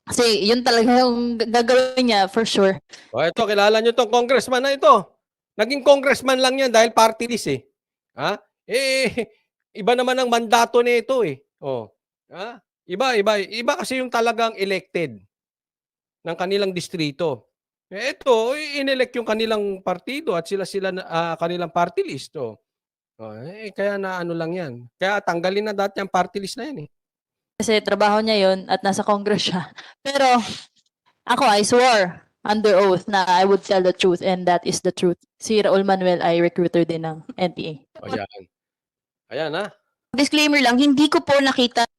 Kasi yun talaga yung gagawin niya for sure. O ito, kilala nyo itong congressman na ito. Naging congressman lang yan dahil party list eh. Ha? Eh, iba naman ang mandato nito eh. Oh. Ha? Iba kasi yung talagang elected ng kanilang distrito. Eh, ito, inelect yung kanilang partido at sila kanilang party list. Oh. Oh, kaya na ano lang yan. Kaya tanggalin na dati ang party list na yan eh. Kasi trabaho niya yun at nasa Congress siya. Pero ako, I swore under oath na I would tell the truth and that is the truth. Si Raul Manuel ay recruiter din ng NPA. Ayan. Ayan ha. Disclaimer lang, hindi ko po nakita.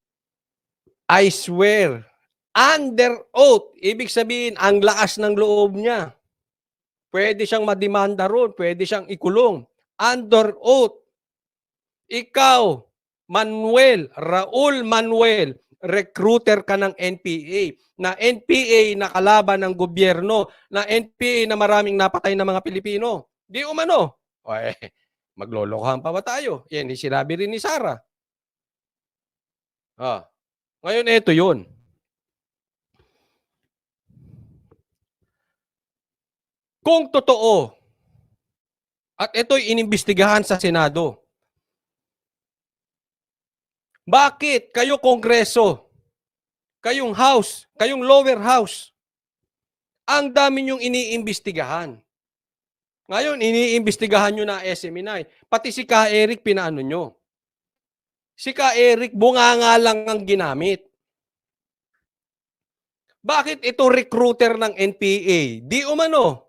I swear. Under oath. Ibig sabihin, ang lakas ng loob niya. Pwede siyang mademanda ron. Pwede siyang ikulong. Under oath. Ikaw, Manuel, Raul Manuel, recruiter ka ng NPA. Na NPA na kalaban ng gobyerno. Na NPA na maraming napatay na mga Pilipino. Di umano. O maglolokohan pa ba tayo? Yan, sinabi rin ni Sarah. Ngayon, ito yun. Kung totoo, at ito'y inimbestigahan sa Senado, bakit kayo Kongreso, kayong House, kayong lower house, ang dami niyong iniimbestigahan? Ngayon, iniimbestigahan nyo na SMNI. Pati si Ka Eric, pinaano nyo. Si Ka Eric, bunganga lang ang ginamit. Bakit ito recruiter ng NPA? Di umano.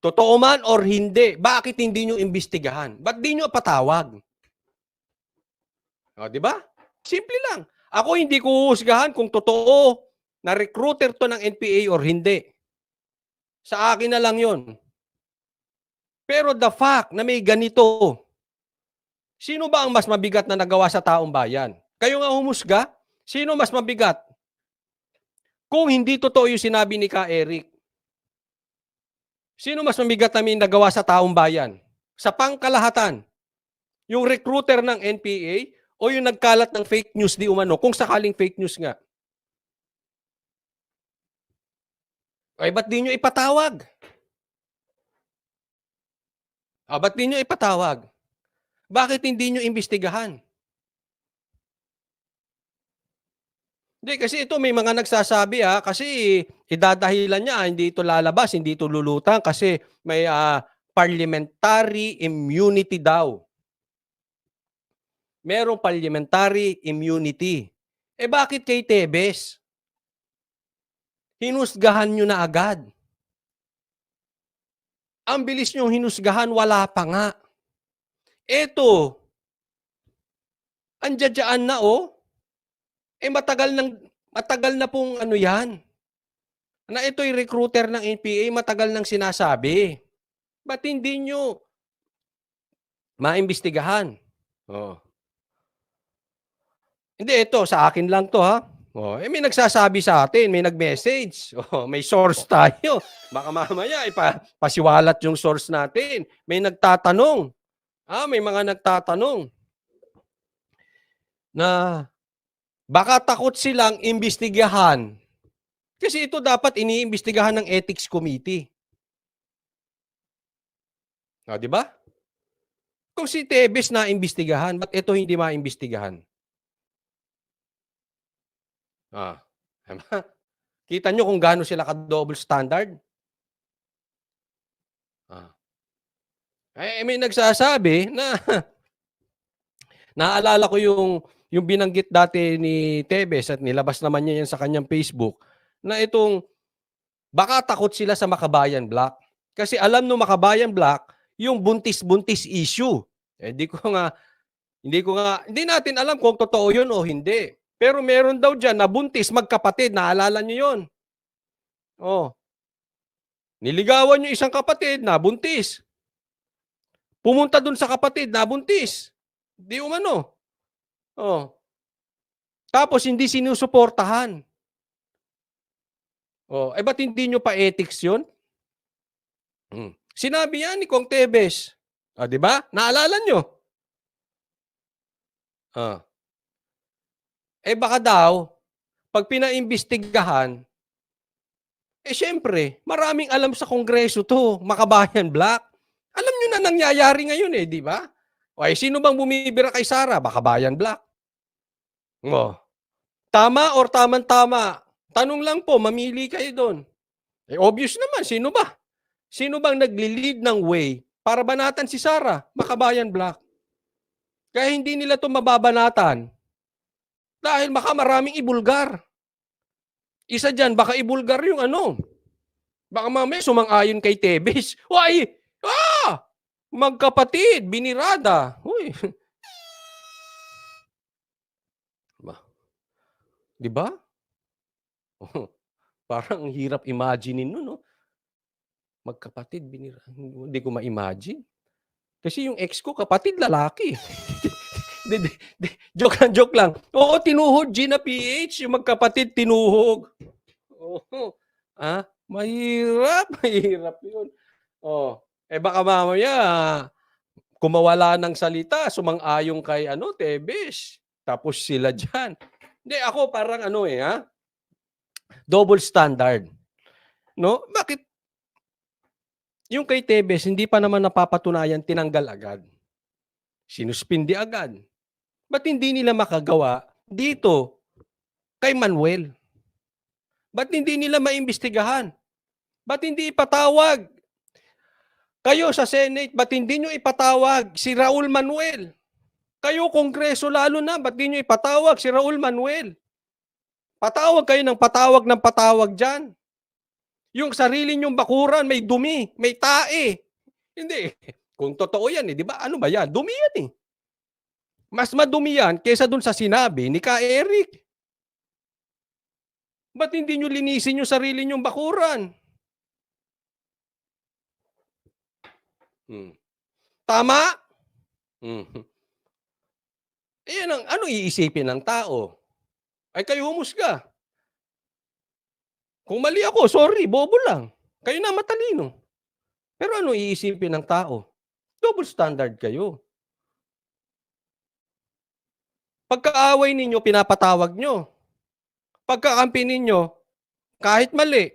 Totoo man or hindi, bakit hindi nyo imbestigahan? Ba't di nyo patawag? O, di ba? Simple lang. Ako hindi ko husgahan kung totoo na recruiter to ng NPA or hindi. Sa akin na lang yon. Pero the fact na may ganito, sino ba ang mas mabigat na nagawa sa taong bayan? Kayo nga humusga? Sino mas mabigat? Kung hindi totoo yung sinabi ni Ka Eric, sino mas mabigat na may nagawa sa taong bayan? Sa pangkalahatan, yung recruiter ng NPA o yung nagkalat ng fake news di umano, kung sakaling fake news nga. Ay, ba't di nyo ipatawag? Ba't di nyo ipatawag? Bakit hindi nyo imbestigahan? Hindi, kasi ito may mga nagsasabi kasi idadahilan niya, hindi ito lalabas, hindi ito lulutang kasi may parliamentary immunity daw. Merong parliamentary immunity. Bakit kay Tebes? Hinusgahan nyo na agad. Ang bilis nyong hinusgahan, wala pa nga. Eto, andyan na matagal na pong ano yan. Na ito'y recruiter ng NPA, matagal nang sinasabi. Ba't hindi nyo maimbestigahan? Hindi, ito, sa akin lang to ha. May nagsasabi sa atin, may nag-message. May source tayo. Baka mamaya pasiwalat yung source natin. May nagtatanong. May mga nagtatanong na baka takot silang imbestigahan. Kasi ito dapat iniimbestigahan ng Ethics Committee. Di ba? Kung si Tebes na imbestigahan, ba't ito hindi maimbestigahan? Kita nyo kung gaano sila ka-double standard? May nagsasabi na naalala ko yung binanggit dati ni Tebes at nilabas naman niya yan sa kanyang Facebook na itong baka takot sila sa Makabayan Black. Kasi alam no Makabayan Black yung buntis-buntis issue. Hindi natin alam kung totoo yun o hindi. Pero meron daw dyan na buntis magkapatid. Naalala nyo yun? Niligawan yung isang kapatid na buntis. Pumunta dun sa kapatid na buntis. Di umano. Tapos hindi sinusuportahan. Ba't hindi nyo pa ethics yun? Sinabi yan ni Kong Tebes. Di ba? Naalala nyo? Baka daw, Pag pinaimbestigahan, syempre, maraming alam sa Kongreso to, Makabayan Black. Alam nyo na nangyayari ngayon di ba? Sino bang bumibira kay Sara? Makabayan Black. Tama or tamang-tama? Tanong lang po, mamili kayo doon. Obvious naman, sino ba? Sino bang nagli-lead ng way para banatan si Sara? Makabayan Black. Kaya hindi nila to mababanatan. Dahil baka maraming ibulgar. Isa dyan, baka ibulgar yung Baka mamaya sumang-ayon kay Tebes. Magkapatid, binirada. Uy. Di ba? Parang hirap imaginein nun, no? Magkapatid, binirada. Hindi ko ma-imagine. Kasi yung ex ko, kapatid, lalaki. Joke lang. Oo, tinuhog, Gina PH. Yung magkapatid, tinuhog. Oo. Mahirap yun. Baka mamaya, kumawala ng salita, sumang-ayong kay Tebes. Tapos sila dyan. Hindi, ako parang double standard. No? Bakit? Yung kay Tebes, hindi pa naman napapatunayan, tinanggal agad. Sinuspindi agad. Ba't hindi nila makagawa dito kay Manuel? Ba't hindi nila maimbestigahan? Ba't hindi ipatawag? Kayo sa Senate, ba't hindi nyo ipatawag si Raul Manuel? Kayo, Kongreso lalo na, ba't hindi nyo ipatawag si Raul Manuel? Patawag kayo ng patawag dyan. Yung sarili nyong bakuran, may dumi, may tae. Hindi. Kung totoo yan, di ba? Ano ba yan? Dumi yan Mas madumi yan kaysa dun sa sinabi ni Ka Eric. Ba't hindi nyo linisin yung sarili nyong bakuran? Tama? Ano iisipin ng tao? Kayo humusga. Kung mali ako, sorry, bobo lang. Kayo na matalino. Pero ano iisipin ng tao? Double standard kayo. Pagkaaway ninyo, pinapatawag nyo. Pagkakampi ninyo, kahit mali,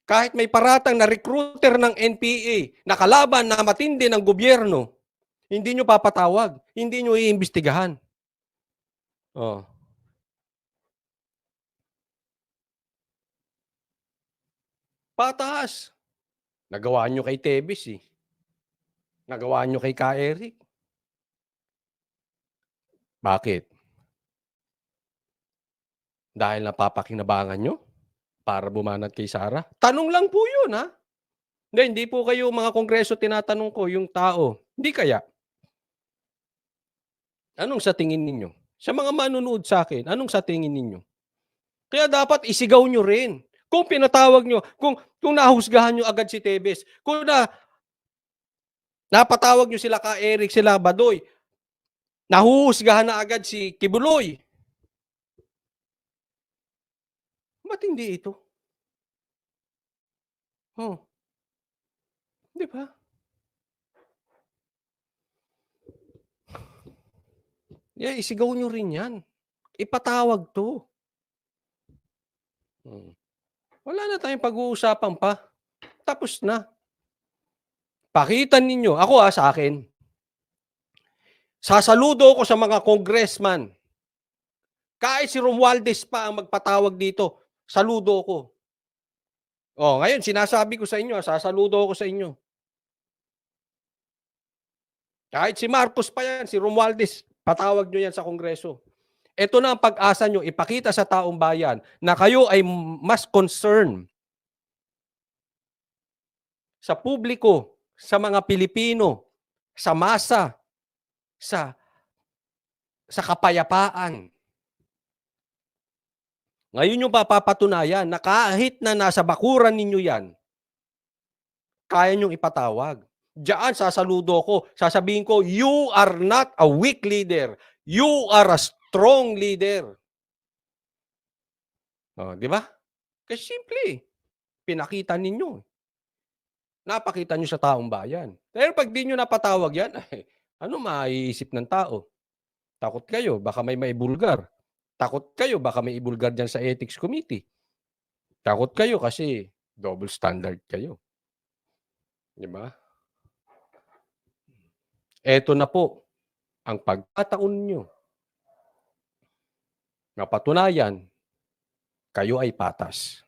kahit may paratang na recruiter ng NPA, na kalaban na matindi ng gobyerno, hindi nyo papatawag, hindi nyo iimbestigahan. Pataas. Nagawa nyo kay Tebes Nagawa nyo kay Ka Eric. Bakit? Dahil napapakinabangan nyo para bumanat kay Sara? Tanong lang po yun, ha? Hindi po kayo mga Kongreso tinatanong ko, yung tao. Hindi kaya? Anong sa tingin ninyo? Sa mga manunood sa akin, anong sa tingin ninyo? Kaya dapat isigaw nyo rin. Kung pinatawag nyo, kung nahusgahan nyo agad si Tebes, kung napatawag nyo sila Ka Eric, sila Badoy, nahuhusgahan na agad si Kibuloy. Ba't hindi ito? Di ba? Isigaw nyo rin yan. Ipatawag to. Wala na tayong pag-uusapan pa. Tapos na. Pakita ninyo. Ako sa akin. Sasaludo ko sa mga congressman. Kahit si Romualdez pa ang magpatawag dito, saludo ko. Ngayon, sinasabi ko sa inyo, sasaludo ko sa inyo. Kahit si Marcos pa yan, si Romualdez, patawag nyo yan sa Kongreso. Ito na ang pag-asa nyo, ipakita sa taong bayan na kayo ay mas concerned sa publiko, sa mga Pilipino, sa masa, sa kapayapaan. Ngayon yung papapatunayan na kahit na nasa bakuran ninyo yan, kaya nyong ipatawag. Diyan sasaludo ko, sasabihin ko, you are not a weak leader. You are a strong leader. Di ba? Kasi simple, pinakita ninyo. Napakita nyo sa taong bayan. Pero pag di nyo napatawag yan, ano maiisip ng tao? Takot kayo, baka may maibulgar. Takot kayo, baka may ibulgar dyan sa ethics committee. Takot kayo kasi double standard kayo. Di ba? Eto na po ang pagkataon nyo na patunayan kayo ay patas.